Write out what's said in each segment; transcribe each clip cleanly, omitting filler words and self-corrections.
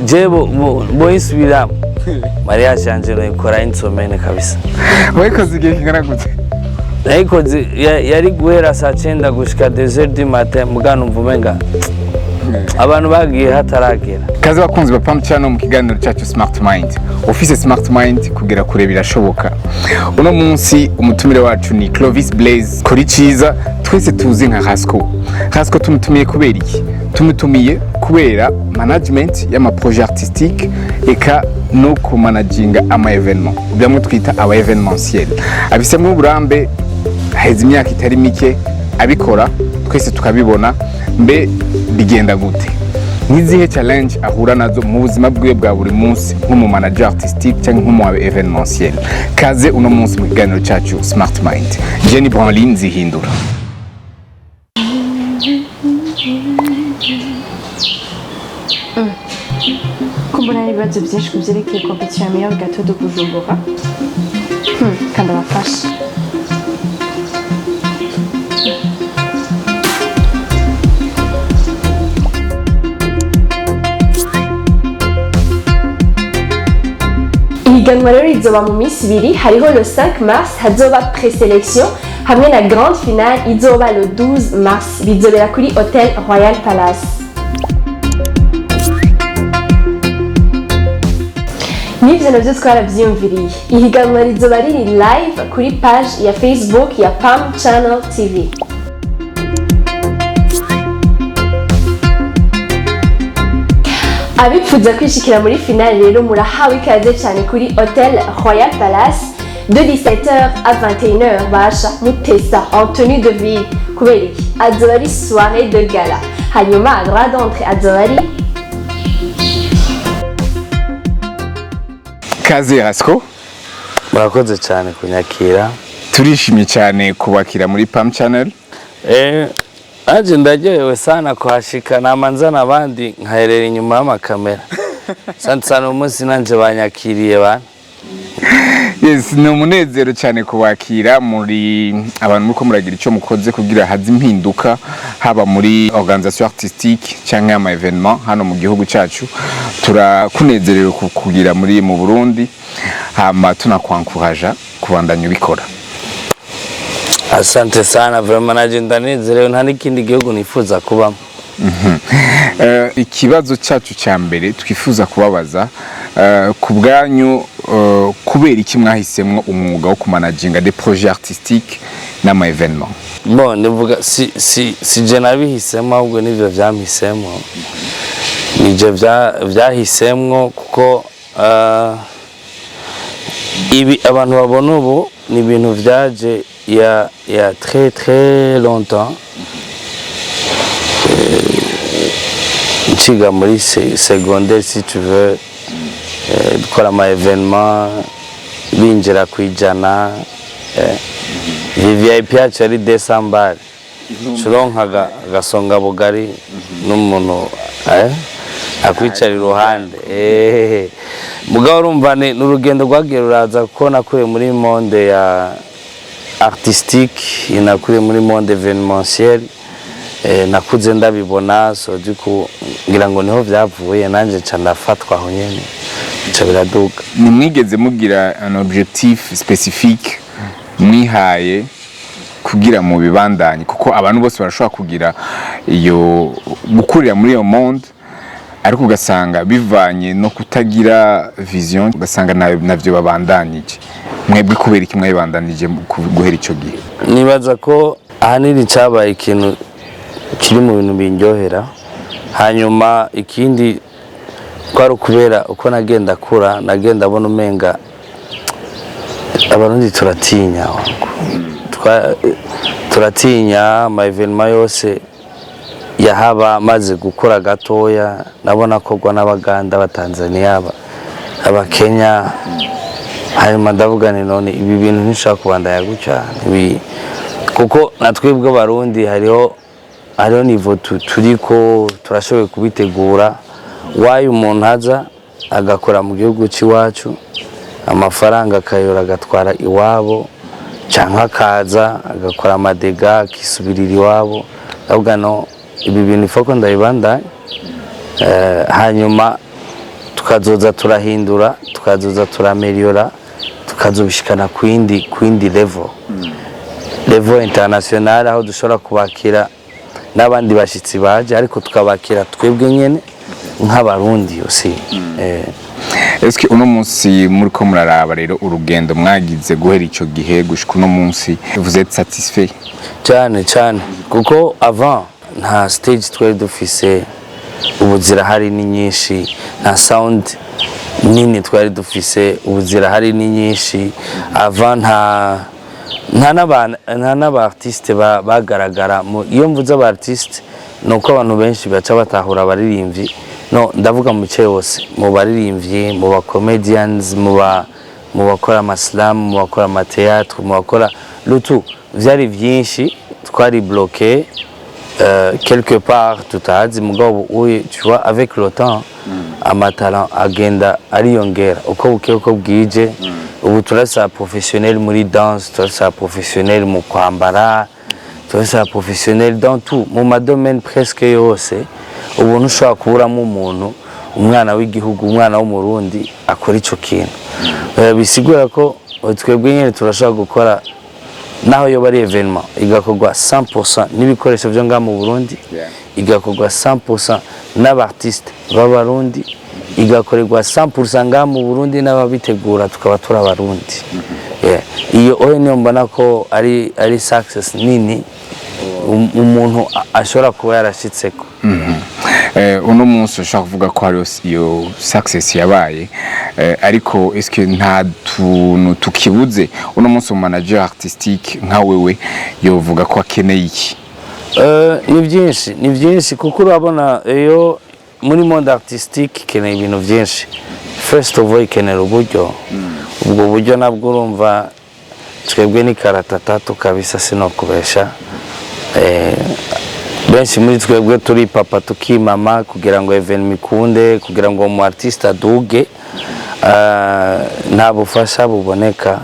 je boisubiramwo mariage yanje noyikora insomene kabisa. Wayikoze igihe kingana gute? Nayikoze yari guhera saa 9 gushika 2h du matin mugana umvumenga abantu bagiye hataragera. Kaze bakunzi ba Pam Channel mu kiganiro cyacu Smart Mind. Ufise Smart Mind kugera kure birashoboka. Uno munsi umutumire wacu ni Clovis Blaze kuri ciza twese tuzi nka Rasko. Rasko tumutumiye kubera iki? Tumutumiye kubera management y'ama projet artistique eka no ku managinga ama evenement. Byamwe twita aba evenementiel. Abisemwe uburambe heza imyaka itari mike abikora twese tukabibona mbe bigenda gute? Nizihe challenge ahura nazo mu buzima bwiwe bwa buri munsi nk'umu manager artistique cyangwa nk'umu evenementiel. Kaze uno munsi mu kiganiro cyacu Smart Mind. Jenny Branlin zihindura. Kumbona ibibazo byinshi kubyerekeye competition ya meilleur gâteau de Bujumbura. Kandi abafasha. Ihiganwa rero rizoba mu minsi ibiri, hariho le 5 mars hazoba présélection hamwe na grande finale izoba le 12 mars bizobera kuri Hotel Royal Palace. Nivyo navyo twaravyumviriye. Ihiganwa rizoba riri live kuri page ya Facebook ya Pam Channel TV. Abipfuza kwishikira muri finale rero murahawe ikaze cyane kuri Hotel Royal Palace de 17h à 21h basha mutesa en tenue de ville kubera iki azoba ari soirée de gala hanyuma droit d'entrée azoba ari Kaze Rasko. Murakoze cyane kunyakira. Turishimye cyane kubakira muri Pam Channel. Aje ndajewe sana kuhashika namanza nabandi nkaherera inyuma y'amakamera. Santi sana umunsi nanje banyakiriye bana. Yes, ni umunezero cyane kubakira muri abantu muko muragira icyo mukoze kugira hazi impinduka haba muri organisation artistique cyangwa ama evenement hano mu gihugu cyacu. Turakunezerewe kugira muri mu Burundi hama tunakwankuraja kubandanya ubikora. Asante sana vraiment naje ndanezerewe nta n'ikindi gihugu nifuza kubamo. Ikibazo cyacu cya mbere twifuza kubabaza ku bwanyu kubera iki mwahisemwo umwuga wo kumanaginga des projets artistiques n'ama evenement? Bon ndivuga si je nabihisemo ahubwo nivyo vyampisemo. Nije vyahisemwo kuko ibi abantu babona ubu ni ibintu vyaje il y a très longtemps. Chiga muri secondaire si tu veux dukora ama evenement binjira kwijana VIP yacu ari December turonka gasonga bugari n'umuntu akwicara iruhande mugabo urumva n'urugendo rwagiye ruraza kuko nakuye muri monde ya artistique inakuye muri monde événementiel nakuze ndabibona so duko ngira ngo niho vyavuye nanje ca ndafatwa aho nyene ca biraduka. Ni mwigeze mugira un objectif spécifique mwihaye kugira mu bibandanye kuko abantu bose barashobora kugira iyo gukurira muri iyo monde ariko ugasanga bivanye no kutagira vision ugasanga navyo babandanije mwebwe kubera iki mwabandanije guhera ico gihe? Nibaza ko ahanini cabaye ikintu kiri mu bintu binjohera hanyuma ikindi kwari kubera uko nagenda kura nagenda abona umenga abarundi turatinya ama evenement yose yahaba maze gukora gatoya nabona kogwa n'abaganda batanzania aba Kenya hanyuma ndavuga ni none ibi bintu nishaka kubandanya guca kuko natwebwe abarundi hariho nivo turiko turashoboye kubitegura waye umuntu aza agakora mu gihugu cy'iwacu amafaranga akayora agatwara iwabo cyangwa akaza agakora amadega akisubirira iwabo ndavuga no ibi bintu ifoko ndabibandanya hanyuma tukazoza turahindura tukazoza turameliora tukazobishikana kwindi level international aho dushobora kubakira n'abandi bashitsi baje ariko tukabakira twebwe nyene nk'abarundi yose. Eske uno munsi muriko muraraba rero urugendo mwagize guhera ico gihe gushika uno munsi vous êtes satisfait? Cyane kuko avant nta stage twari dufise, ubu zirahari ni nyinshi, nta sound nini twari dufise, ubu zirahari ni nyinshi. Avant nta n'abartiste bagaragara. Iyo mvuze abartiste nuko abantu benshi baca batahura abaririmvyi, no ndavuga mu cyo yose, mu baririmvyi, mu ba comedians, mu bakora amaslam, mu bakora amateatre, mu bakora lutu, vyari vyinshi twari bloqué quelque part tutazi. Mugabo uyu tu vois avec le temps amatalent agenda ariyongera uko buke uko bwije. Ubu turasa professionnel muri danse, turasa professionnel mu kwambara, turasa professionnel dans tout mu madomaine presque yose. Ubu ntushobora kuburamo umuntu, umwana w'igihugu, umwana w'umurundi akora ico kintu. Bisigura ko twebwe nyene turashobora gukora naho yo bari evenement igakorwa 100% n'ibikoresho byo nga mu Burundi, igakorwa 100% n'abartiste b'abarundi, igakorerwa 100% nga mu Burundi n'ababitegura tukaba turi abarundi. Iyo oyo niyo mbona ko ari success nini umuntu ashobora kuba yarashitseko. Uno munsi ushaka kuvuga ko hari iyo success yabaye, ariko eske nta tuntu tukibuze uno munsi mu manager artistique nka wewe yovuga ko akeneye iki? Ni byinshi kuko urabona iyo muri monde artistique keneye ibintu byinshi. First of all ikenera uburyo. Ubwo buryo nabwo urumva twebwe ni karatatatu kabisa sinokubesha. Benshi muri twebwe turi papa tukimama kugira ngo evenement ikunde, kugira ngo umu artiste aduge, nta bufasha buboneka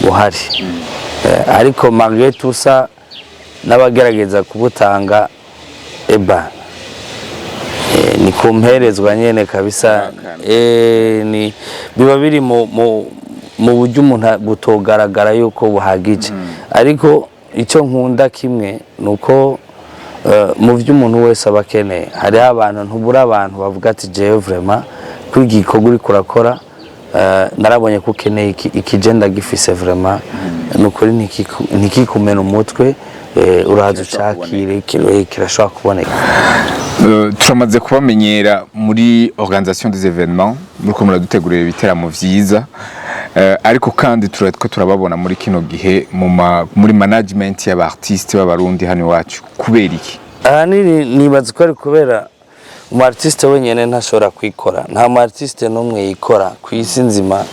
buhari. Ariko malgré tout ça n'abagerageza kubutanga ni kumperezwa nyene kabisa. Ni biba biri mu buryo umuntu butogaragara yuko buhagije. Ariko icyo nkunda kimwe nuko mu byo umuntu wese abakeneye hari abantu ntubura abantu bavuga ati jewe vraiment kwiga igikorwa uri kurakora narabonye ko ukeneye ikigenda gifise vraiment nukuri ntikikumena umutwe, uraza ucakire kirashobora kuboneka. Turamaze kubamenyera muri organisation des événements, muriko muradutegurira ibiteramo vyiza, ariko kandi turababona muri kino gihe muri management y'abartiste b'abarundi hano iwacu. Kubera iki? Nibaza ko ari kubera umu artiste wenyene ntashobora kwikora. Nta mu artiste n'umwe yikora ku isi nzima,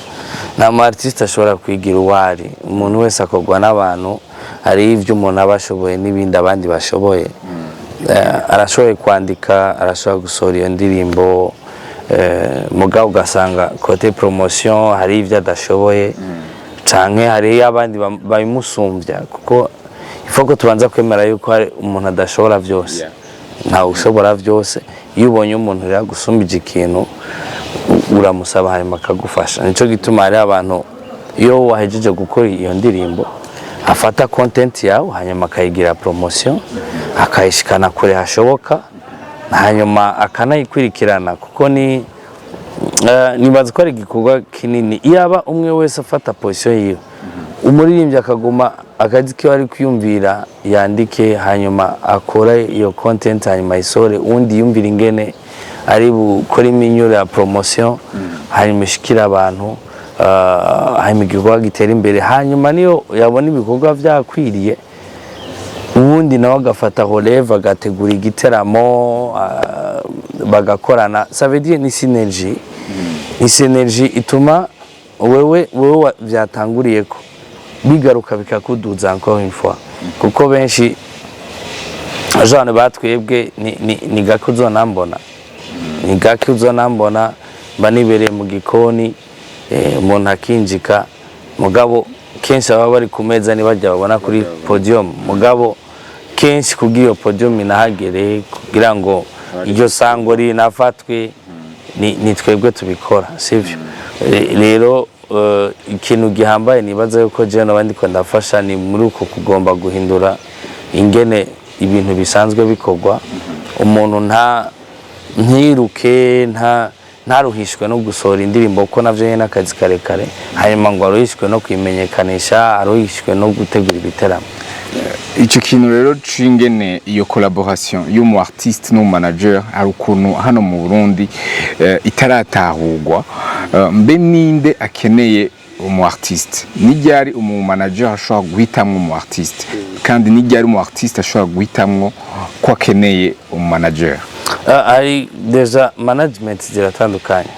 nta mu artiste ashobora kwigira uwari. Umuntu wese akogwa n'abantu, hari ivyo umuntu abashoboye n'ibindi abandi bashoboye. Arashoboye kwandika, arashobora gusohora iyo ndirimbo, mugabo ugasanga kote promotion hari ivyo adashoboye, canke hari abandi babimusumbya, kuko ifoko tubanza kwemera yuko hari umuntu adashobora byose. Nta ushobora byose. Iyo ubonye umuntu rero gusumbije ikintu uramusaba hanyuma akagufasha. Nico gituma hari abantu iyo wahejeje gukora iyo ndirimbo afata content yawe hanyuma akayigira promotion, akayishikana kure hashoboka, hanyuma akanayikurikirana, kuko nibaza ko ari igikorwa kinini. Iyaba umwe wese afata position yiwe, umuririmbyi akaguma akazi kiwe ari kwiyumvira yandike hanyuma akora iyo content hanyuma isore, undi yumvira ingene ari bukora iminyuro ya promotion hanyuma ishikira abantu, hanyuma igikorwa gitera imbere, hanyuma niyo yabona ibikorwa vyakwiriye ubundi nawe agafata relève agategura igiteramo bagakorana. Ça veut dire ni synergie. Ni synergie ituma wewe vyatanguriyeko bigaruka bikakuduza encore une fois, kuko benshi jane batwebwe ni gake uzonambona, ni gake uzonambona mba nibereye mu gikoni umuntu akinjika, mugabo kenshi baba bari ku meza ntibajya babona kuri podium, mugabo kenshi kubw'iyo podium inahagere kugira ngo iryo sango rinafatwe ni twebwe tubikora sivyo. Rero ikintu gihambaye nibaza yuko je n'abandi ko ndafasha ni muri uko kugomba guhindura ingene ibintu bisanzwe bikorwa. Umuntu ntiruke ntaruhishwe no gusohora indirimbo ko navyo nyene akazi karekare, hanyuma ngo aruhishwe no kwimenyekanisha, aruhishwe no gutegura ibiteramo. Ico kintu rero cingene iyo collaboration y'umu artiste no manager ari ukuntu hano mu Burundi itaratahurwa. Mbe ninde akeneye umu artiste? N'iryari umu manager ashobora guhitamwo umu artiste, kandi n'iryari umu artiste ashobora guhitamwo ko akeneye umu manager? Ari deja management ziratandukanye.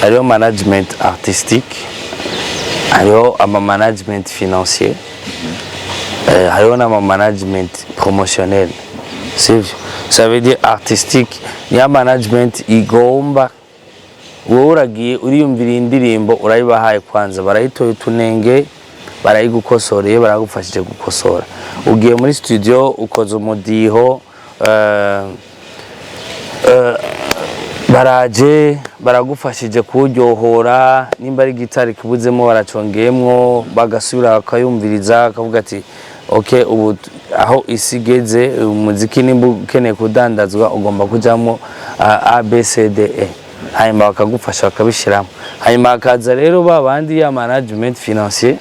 Hariho management artistique, hariho ama management financier, hariho n'ama management promotionnel sivyo. Ça veut dire artistique ni management igomba wowe uragiye uriyumvira indirimbo urayibahaye kwanza, barayitoye utunenge, barayigukosoreye, baragufashije gukosora. Ugiye muri studio ukoze umudiho, baraje baragufashije kuryohora, nimba ari gitari kibuzemo baracongeyemwo, bagasubira bakayumviriza akavuga ati okay, ubu aho isigeze umuziki nimba ukeneye kudandazwa ugomba kujamo A B C D E, hanyuma bakagufasha bakabishiramo. Hanyuma hakaza rero babandi ya management financier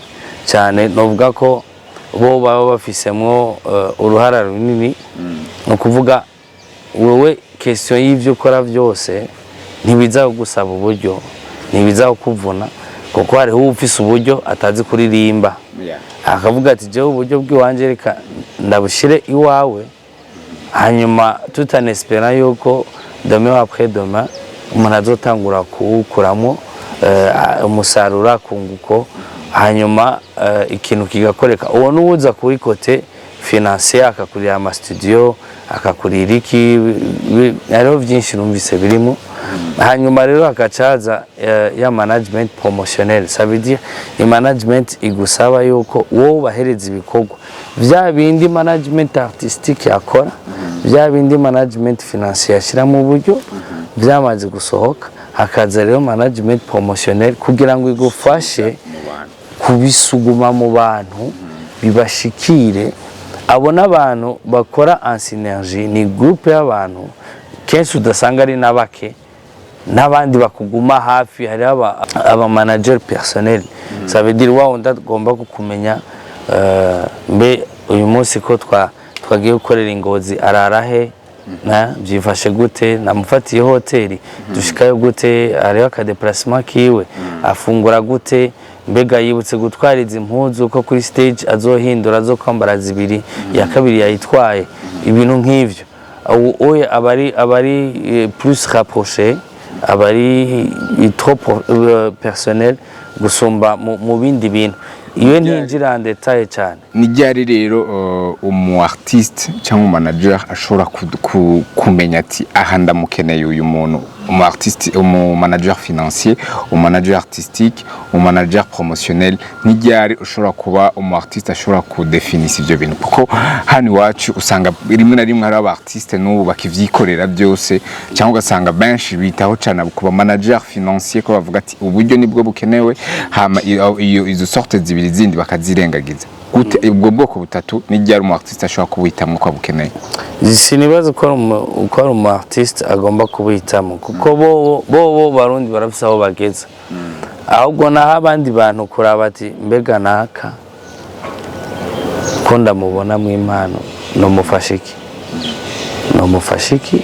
cyane, novuga ko bo baba bafisemwo uruhara runini. No kuvuga wewe question y'ivyo ukora byose ntibiza gusaba uburyo, ntibiza kuvuna, kuko hari ufise uburyo atazi kuririmba, akavuga ati je uburyo bw'iwanje reka ndabushire iwawe, hanyuma tutanespera yuko demain après demain umuntu azotangura kuwukuramo umusaruro akunguko, hanyuma ikintu kigakoreka. Uwo nuwuza kuri kote financier akakurira ama studio, akakurira iki, hariho byinshi numvise birimo. Hanyuma rero hakacaza ya management promotionnel, ça veut dire ni management igusaba yuko wowe bahereza ibikorwa vya bindi management artistique yakora, vya bindi management financier yashira mu buryo byamaze gusohoka. Hakaza rero management promotionnel kugira ngo igufashe kubisuguma mu bantu bibashikire. Abona abantu bakora en synergie, ni groupe y'abantu kenshi udasanga ari nabake n'abandi bakuguma hafi. Hari aba manager personnel, ça veut dire wa onda gomba kukumenya mbe uyu munsi ko twagiye gukorera Ingozi ararahe, na byifashe gute, namufatiye hoteli dushikayo gute, ari aka déplacement kiwe afungura gute, Mbega yibutse gutwara izi mpuzu ko kuri stage azohindura zo kwambara zibiri, ya kabiri yayitwaye, ibintu nk'ivyo. Oya abari plus rapproché, abari trop personnel gusumba mu bindi bintu. Iyo ntinjira en detail cyane. Nijyari rero umu artiste cyangwa manager ashobora kumenya ati aha ndamukeneye uyu muntu, umu artiste, umu manager financier, umu manager artistique, umu manager promotionnel. Nijyari ushobora kuba umu artiste ashobora kudefinisa ibyo bintu, kuko hano iwacu usanga rimwe na rimwe hari aba artiste n'ubu bakivyikorera byose, cyangwa ugasanga benshi bitaho cyane kuba manager financier ko bavuga ati uburyo nibwo bukenewe, hama izo sorte zibiri zindi bakazirengagiza. Gute ubwo bwoko butatu nijyari umu artiste ashobora kubitamwo ko bukeneye? Sinibaza ko ari umu artiste agomba kubitamo, kuko bo barundi barafise aho bageza. Ahubwo naho abandi bantu kuraba ati mbega naka ko ndamubona mu impano nomufashiki,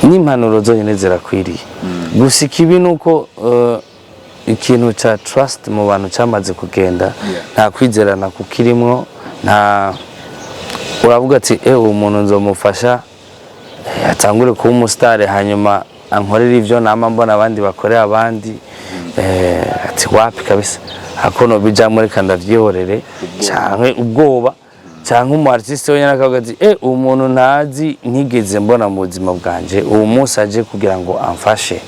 n'impanuro zonyine zirakwiriye. Gusa ikibi nuko ikintu cha trust mu bantu cyamaze kugenda, nta kwizerana kukirimwo, nta uravuga ati umuntu nzomufasha atangure kuba umustar, hanyuma ankorera ivyo nama mbona abandi bakorera abandi, ati wapi kabisa hakono bijamwe reka ndavyihorere, cyangwe ubwoba, cyangwa umu artiste wenyine akavuga ati umuntu ntazi ntigeze mbona mu buzima bwanje, uwo munsi aje kugira ngo amfashe.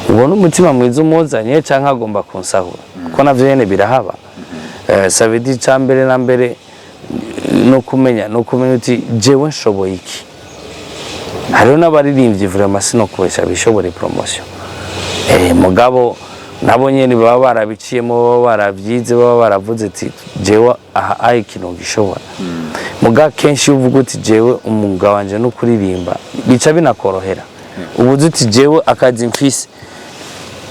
Ubona umutima mwiza umuzanye cyangwa agomba kunsahura, kuko navyo nyene birahaba. Ça veut dire cyambere na mbere no kumenya uti jewe nshoboye iki, hariho n'abaririmbyi vraiment sinokoresha bishobore promotion mugabo nabo nyene baba barabiciyemo baba baravyize baba baravuze ati jewe aha ayi kino gishobora muga kenshi uvuga uti jewe umwuga wanje no kuririmba bica binakorohera ubuze uti jewe akazi mfise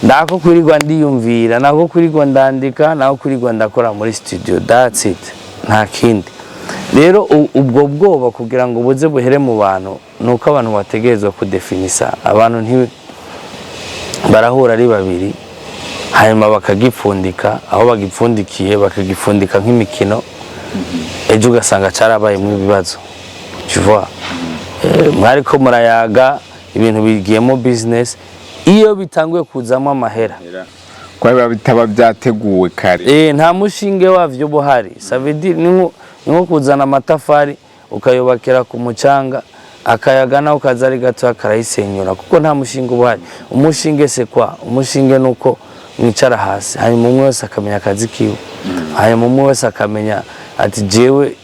ndako kurirwa ndiyumvira nako kurirwa ndandika nako kurirwa ndakora muri studio, that's it, nta kindi. Rero ubwo bwoba kugira ngo buze buhere mu bantu nuko abantu bategerezwa kudefinisa abantu nti barahura ari babiri hanyuma bakagipfundika aho bagipfundikiye bakagipfundika nk'imikino ejo ugasanga carabaye mu bibazo tu vois mwariko murayaga ibintu bigiyemo business iyo bitanguye kuzamo amahera kwa bitaba byateguwe kare nta mushinge wavyo buhari savedi nko kuzana amatafari ukayobakira ku mucanga akayaga naho kazari gato akarayisenyura kuko nta mushinge buhari. Umushinge se kwa umushinge nuko mwicara hasi hanyuma umwe wese akamenya akazi kiwe hanyuma umwe wese akamenya ati jewe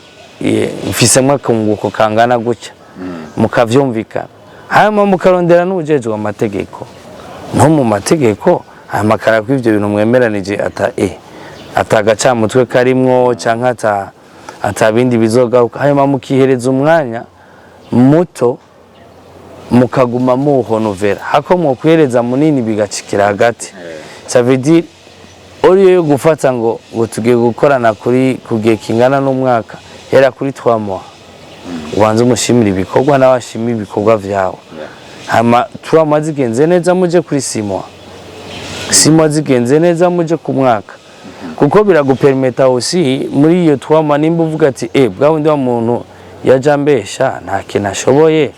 mfisemwe akunguko kangana gutya mukavyumvikana hanyuma mukarondera n'ubujejwe amategeko no mu mategeko amakara kw'ivyo bintu mwemeranije atagaca mutwe karimwo canka atabindi bizogaruka hanyuma mukihereza umwanya muto mukaguma muhonovera hako mukwereza munini bigacikira hagati ça veut dire oriyo yo gufata ngo tugiye gukorana kugiye kingana n'umwaka hera kuri 3 mois ubanze umushimira ibikorwa n'abashimira ibikorwa vyawe hama turama zigenze neza muje kuri 6 mois 6 mois zigenze neza muje ku mwaka kuko biragupermeta aussi muri iyo 3 mois nimba uvuga ati bwawe ndi wa muntu yajambesha nta kinashoboye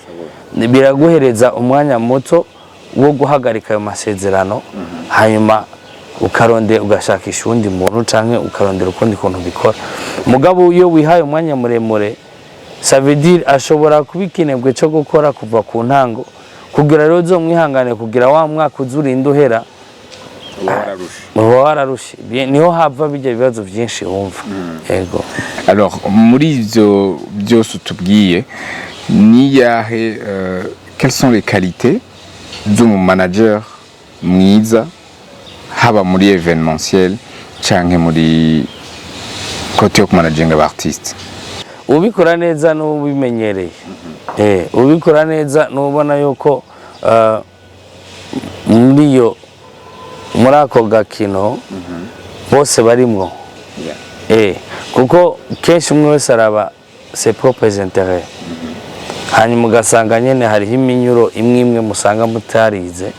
biraguhereza umwanya muto wo guhagarika ayo masezerano hanyuma ukarondera ugashakisha undi muntu canke ukarondera ukundi kuntu bikora mugabo iyo wihaye umwanya muremure ça veut dire ashobora kubikinebwe cyo gukora kuva ku ntango kugira rero zo mwihangane kugira wa mwaka uzurinda uhera wararushe niho hava bijya bibazo byinshi wumva yego. Alors muri ivyo byose tubwiye ni yahe quelles sont les qualités d'un manager mwiza haba muri événementiel canke muri côté yo managinga abartiste? Ubikora neza n'ubimenyereye ubikora neza n'ubona yuko muri ako gakino bose barimwo kuko kenshi umwe wese araba ses propres intérêts hanyuma ugasanga nyene hariho iminyuro imwe musanga mutarize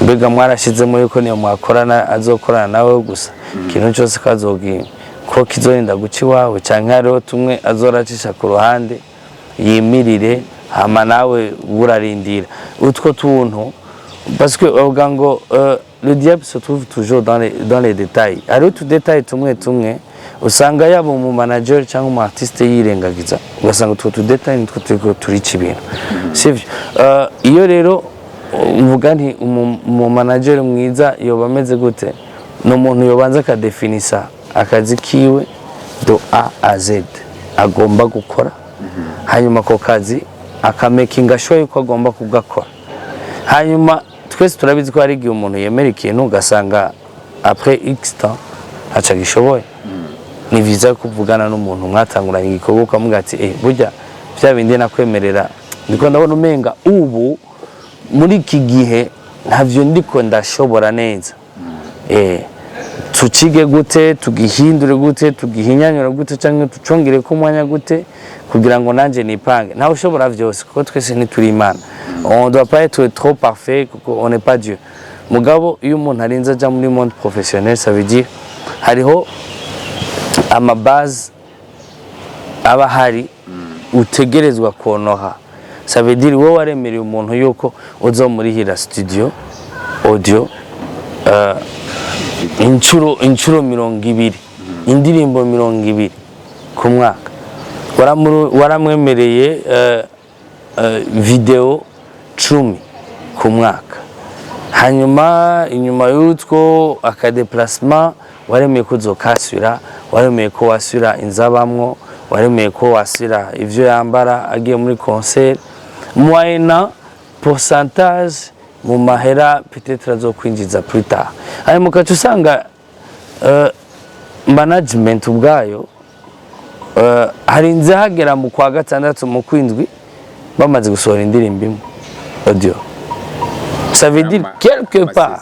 mbega mwarashizemo yuko niyo mwakorana azokorana nawe gusa ikintu cyose kazogira ko kizorinda guca iwawe canke hariho tumwe azoracisha ku ruhande yimirire hama nawe burarindira utwo tuntu parce que bavuga ngo le diable se trouve toujours dans les détails. Hariho tu détails tumwe usanga yaba mu manager cyangwa mu artiste yirengagiza ugasanga utwo tu détails nitwo turiko turica ibintu sivyo. Iyo rero mvuga nti mu manager mwiza yoba ameze gute no muntu yobanza akadefinisa akazi kiwe do A a Z agomba gukora hanyuma ko kazi akamakinga sure yuko agomba kugakora hanyuma twese turabizi ko hari igihe umuntu yemera ikintu ugasanga après x temps aca gishoboye ni viza kuvugana n'umuntu mwatanguranye igikorwa ukamuga ati burya bya bindi nakwemerera ndiko ndabona umenga ubu muri iki gihe ntavyo ndiko ndashobora neza tucige gute tugihindure gute tugihinyanyura gute canke tucongere ko mwanya gute kugira ngo nanje nipange nawe ushobora vyose kuko twese ntituri Imana. On doit pas être trop parfait kuko on n'est pas Dieu. Mugabo iyo umuntu arinze aja muri monde professionnel ça veut dire hariho ama base aba hari utegerezwa konoha ça veut dire wowe waremereye umuntu yuko uzomurihira studio audio inchuro 200 indirimbo 200 ku mwaka waramwemereye video 10 ku mwaka hanyuma inyuma y'utwo akadeplacement waremeye ko uzokasura waremeye ko wasura inzabamwo waremeye ko wasura ivyo yambara agiye muri concert moyena pourcentage mu mahera peut-être azokwinjiza plus tard. Ayo mukaca usanga management ubwayo harinze hagera mu kwa gatandatu mu kwindwi bamaze gusohora indirimbo imwe audio. Ça veut dire quelque part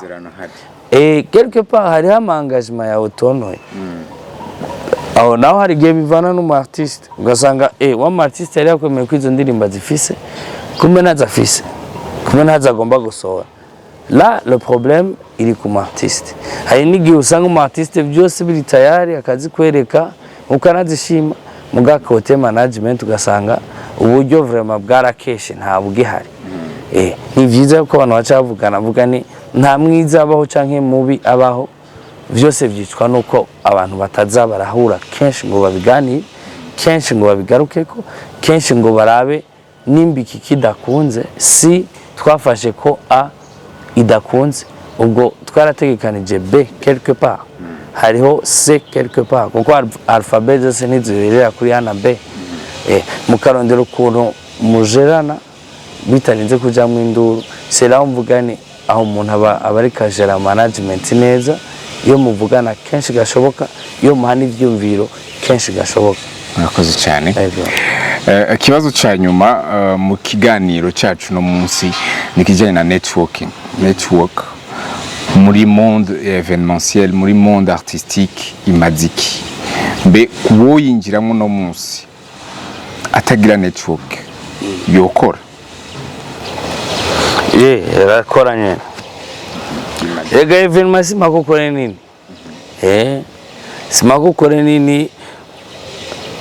quelque part hari amangagement ya autonoye. Aho naho hari gihe bivana n'umu artiste ugasanga wa artiste yari yakwemeye ko izo ndirimbo zifise kumbe ntazafise kumbe ntazagomba gusohora. Là le problème iri ku artiste. Hari n'igihe usanga umu artiste byose biri tayari akazi kwereka ukanazishima muga kote management ugasanga uburyo vraiment bwarakeshe nta bugihari. Ni byiza ko abantu baca bavugana vuga ni nta mwiza abaho canke mubi abaho vyose vyicwa nuko abantu bataza barahura kenshi ngo babiganire kenshi ngo babigarukeko kenshi ngo barabe nimba iki kidakunze si twafashe ko A idakunze ubwo twarategekanije B quelque part hariho C quelque part kuko alphabet zose ntizibirira kuri A na B mukarondera ukuntu mujerana bitarinze kujamwo induru. C'est là mvuga ni aho umuntu aba ari kajera management neza iyo muvugana kenshi gashoboka iyo muhana ivyumviro kenshi gashoboka. Murakoze cyane. Ikibazo cya nyuma mu kiganiro cyacu no munsi nikijanye na network muri monde événementiel muri monde artistique imaziki mbe kuwoyinjiramo no munsi atagira network yokora rakoranye ega evenement simakukore nini simakukore nini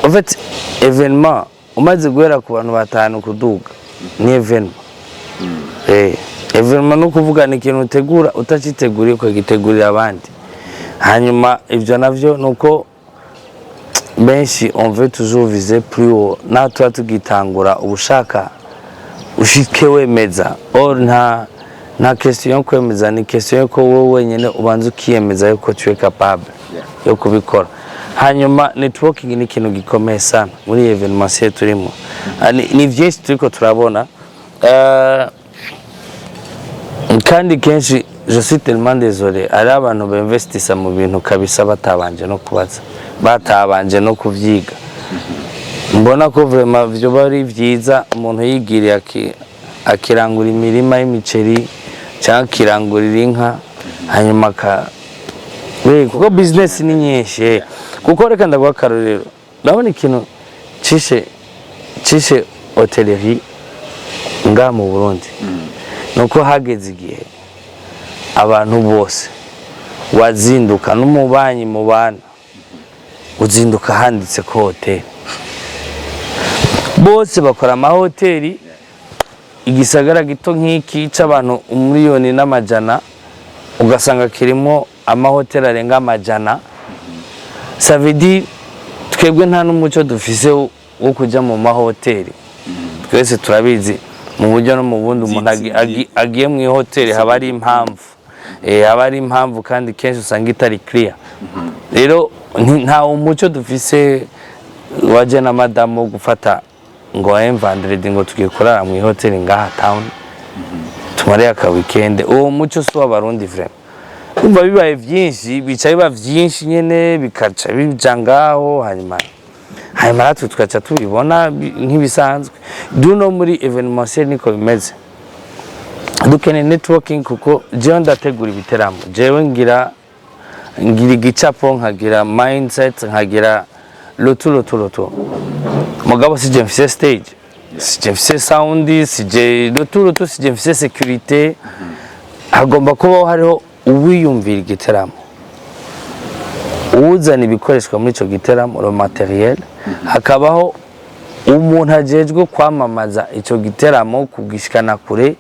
en fait evenement umaze guhera ku bantu batanu kuduga ni evenement evenement no kuvuga ni ikintu utegura utaciteguriye ukagitegurira abandi hanyuma ibyo navyo nuko benshi on veut toujours viser plus haut na tuba tugitangura ubushaka ushike wemeza or nta question yo kwemeza ni question yo ko wowe wenyene ubanza ukiyemeza yuko tu es capable yo kubikora. Hanyuma networking ni ikintu gikomeye sana muri evenement turimo. Ni vyinshi turiko turabona kandi kenshi je suis tellement désolé ari abantu b'investissa mu bintu kabisa batabanje no kubaza batabanje no kuvyiga. Mbona ko vraiment byo bari vyiza umuntu yigiriye akirangura imirima y'imiceri cyangwa kirangurira inka hanyuma kuko business ni nyinshi kuko reka ndaguha akarorero ndabona ikintu cishe hotellerie nga mu Burundi nuko hageze igihe abantu bose wazinduka n'umubanyi mu bana uzinduka handitse ko hotel bose bakora amahoteli igisagara gito nk'iki c'abantu umiliyoni n'amajana ugasanga kirimo amahoteli arenga amajana. Ça veut dire twebwe nta n'umuco dufise wo kuja mu mahoteli twese turabizi mu buryo no mu bundi umuntu agiye mu hoteli haba ari impamvu kandi kenshi usanga itari clear. Rero nta umuco dufise waje na madamu gufata ngo vendredi ngo tugiye kurara mu hoteli ngaha town tumare aka weekend uwo muco so abarundi vraiment umva bibaye vyinshi bicaye ba vyinshi nyene bikaca bijangaho hanyuma natwe tukaca tubibona nk'ibisanzwe duno muri evenementiel niko bimeze dukene networking kuko jewe ndategura ibiteramo jewe ngira igicapo nkagira mindset nkagira lotu mugabo si je mfise stage si je mfise sound si je lotu si je mfise sécurité hagomba kubaho hariho uwiyumvira igiteramo uzana ibikoreshwa muri ico giteramo le materiel hakabaho umuntu ajejwe kwamamaza ico giteramo kugishikana kure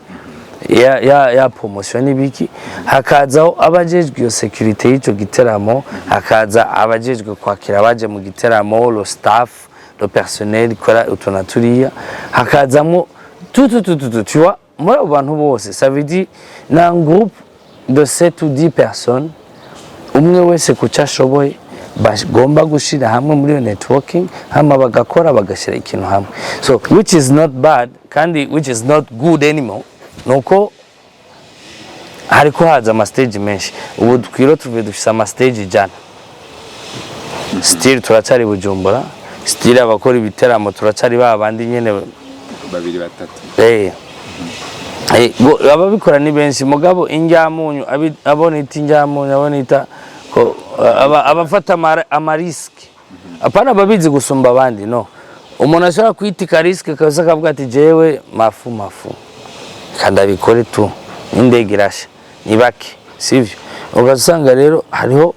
ya promotion ibiki hakazaho abajejwe iyo sécurité y'ico giteramo hakaza abajejwe kwakira abaje mu giteramo le staff le personnel kora utonaturiya hakazamo tu vois muri abo bantu bose ça veut dire na groupe de 7 ou 10 personnes umwe wese kuca ashoboye bagomba gushira hamwe muri networking hama bagakora bagashira ikintu hamwe, so which is not bad kandi which is not good anymore. Nuko hariko haza ama stage menshi ubu twiro tuvuye dufise ama stage jana, still turacari Bujumbura, still abakora ibiteramo turacari babandi nyene babiri batatu. Ababikora ni benshi mugabo injyamunyu abona iti injyamunyu abona ita ko abafata amariski apana babizi gusumba abandi. No, umuntu ashobora kwitika risk kaza akavuga ati jewe mafu kandi abikore tu indege irashe nibake, sivyo? Ugasanga rero hariho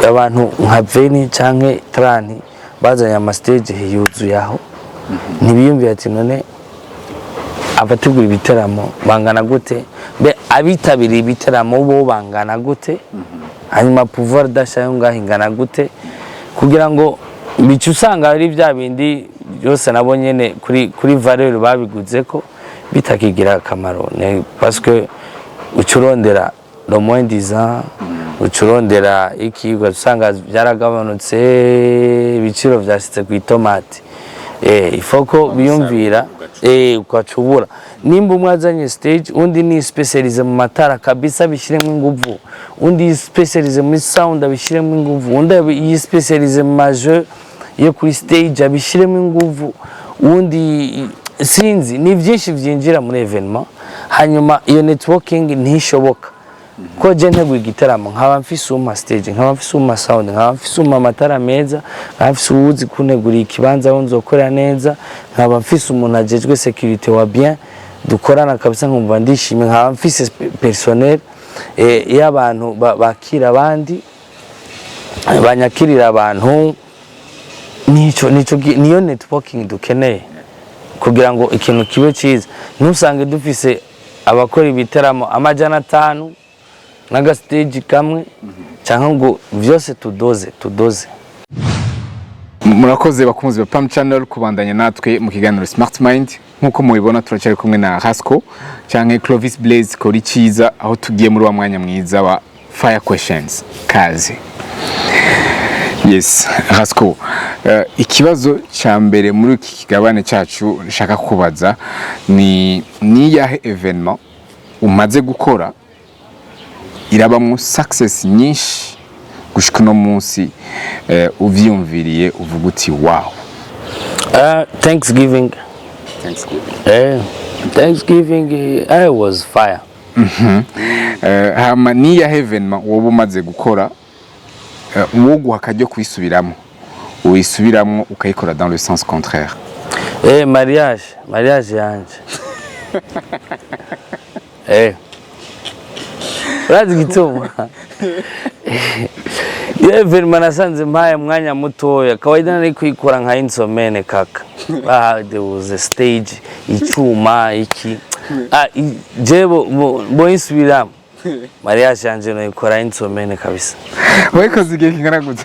abantu nka Veni canke Trani bazanye ama stage yuzuye aho, ntibiyumviye ati none abategura ibiteramo bangana gute, be abitabiriye ibiteramo bo bangana gute, hanyuma pouvoir d'achat ngaho ingana gute, kugira ngo bicu usanga ari bya bindi byose nabo nyene kuri valeur babiguze ko bitakigira akamaro, parce que ucurondera le moins 10 ans ucurondera iki ugasanga byaragabanutse ibiciro byashitse ku itomati. Ifoko biyumvira ukacubura nimba umwazanye stage undi ni specialize mu matara kabisa bishiremo inguvu, undi specialize mu sound abishiremo inguvu, undi yi specialize mu majeu yo kuri stage abishiremo inguvu, undi sinzi ni byinshi byinjira muri evenement, hanyuma iyo networking ntishoboka ko je nteguye igiteramo nkaba mfise uma stage, nkaba mfise uma sound, nkaba mfise uma matara meza, nkaba mfise uwuzi kunegura ikibanza aho nzokorera neza, nkaba mfise umuntu ajejwe security wa bien dukorana kabisa nkumva ndishimye, nkaba mfise personnel y'abantu bakira abandi banyakirira abantu. Niyo networking dukeneye kugira ngo ikintu kibe cyiza. Ntusange dufise abakora ibiteramo amajana 5 naga stage kamwe cyangwa ngo vyose tudoze. Murakoze bakunzi ba Pam Channel kubandanya natwe mu kiganiro Smart Mind. Nkuko mubibona turacyari kumwe na Rasko cyangwa Clovis Blaze kuri cyiza, aho tugiye muri wa mwanya mwiza wa fire questions kazi. Yes, Rasko, ikibazo cya mbere muri iki kigabane cyacu nshaka kubaza ni yahe evenement umaze gukora irabamwo success nyinshi gushika no munsi uvyumviriye uvuga uti wow? Thanksgiving. Thanksgiving I was fire. Hama ni yahe evenement wowe umaze gukora uwo guhakajyo kwisubiramo uyisubiramwo ukayikora dans le sens contraire? Mariage yanje. Urazi gituma evenement nasanze mpaye mwanya mutoya kawaida nari kwikora nka insomene kaka. There was a stage icyuma iki jebo bo insubiramo mariage yanje no ikora insomene kabisa. Wayikoze igihe kingana gute?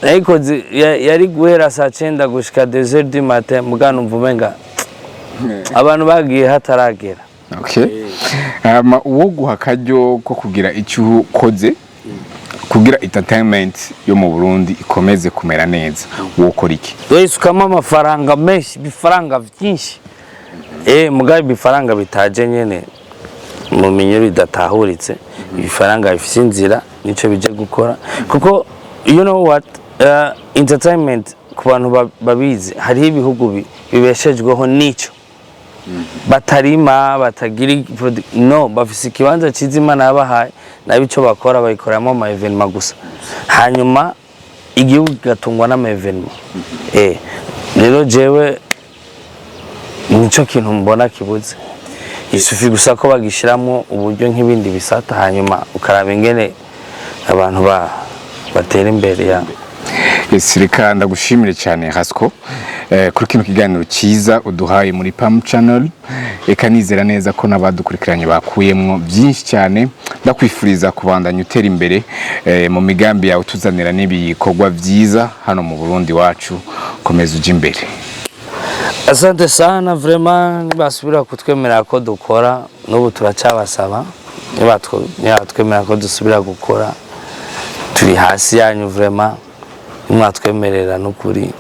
Nayikoze yari guhera saa 9 gushika 2h du matin mugana umvumenga abantu bagiye hataragera. Okay. Uwo guhakajyo ko kugira icyo ukoze kugira entertainment yo mu Burundi ikomeze kumera neza wokora iki? Sukama amafaranga menshi, bifaranga byinshi. Mugabe bifaranga bitaje nyene mu minyoro idatahuritse, bifaranga bifite inzira nico bije gukora kuko you know what, entertainment ku bantu babizi hari ibihugu bibeshejweho nico batarima batagira no bafise ikibanza cizima nabahaye nabico bakora bayikoramo ama evenement gusa, hanyuma igihugu gatungwa n'ama evenement. Rero jewe nico kintu mbona kibuze, isufi gusa ko bagishiramo uburyo nk'ibindi bisata hanyuma ukaraba ingene abantu batera imbere ya. Reka ndagushimire cyane Rasko kuri kino kiganiro cyiza uduhaye muri Pam Channel. Eka nizera neza ko nabadukurikiranye bakuyemwo byinshi cyane. Ndakwifuriza kubandanya utera imbere mu migambi yawe tuzanira n'ibikorwa byiza hano mu Burundi wacu, komeza uje imbere. Asante sana vraiment, basubira kutwemera ko dukora n'ubu turacabasaba nibatwemera ko dusubira gukora turi hasi yanyu vraiment mwatwemerera n'ukuri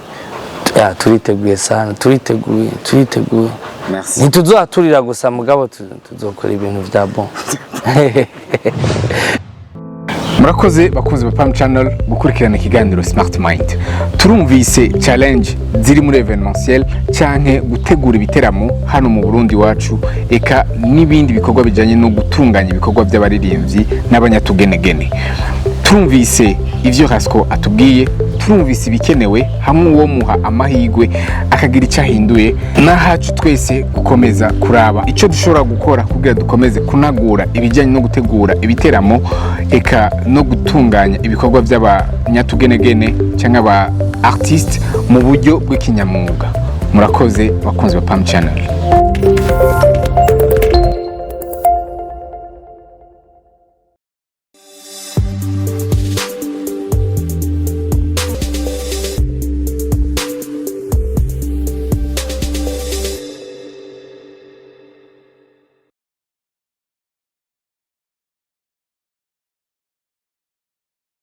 turiteguye sana turiteguye merci ntituzohaturira gusa mugabo tuzokora ibintu vya bon. murakoze bakunzi ba Pam Channel gukurikirana ikiganiro Smart Mind. Turumvise challenge ziri muri evenementiel canke gutegura ibiteramo hano mu Burundi wacu, eka n'ibindi bikorwa bijanye no gutunganya ibikorwa by'abaririmvyi n'abanyatugenegene. Turumvise ivyo Rasko atubwiye, turumvise ibikenewe hamwe uwo muha amahigwe akagira icyahinduye, nahacu twese gukomeza kuraba ico dushobora gukora kugira dukomeze kunagura ibijanye no gutegura ibiteramo eka no gutunganya ibikorwa by'abanyatugenegene cyangwa aba artiste mu buryo bw'ikinyamwuga. Murakoze bakunzi ba Pam Channel.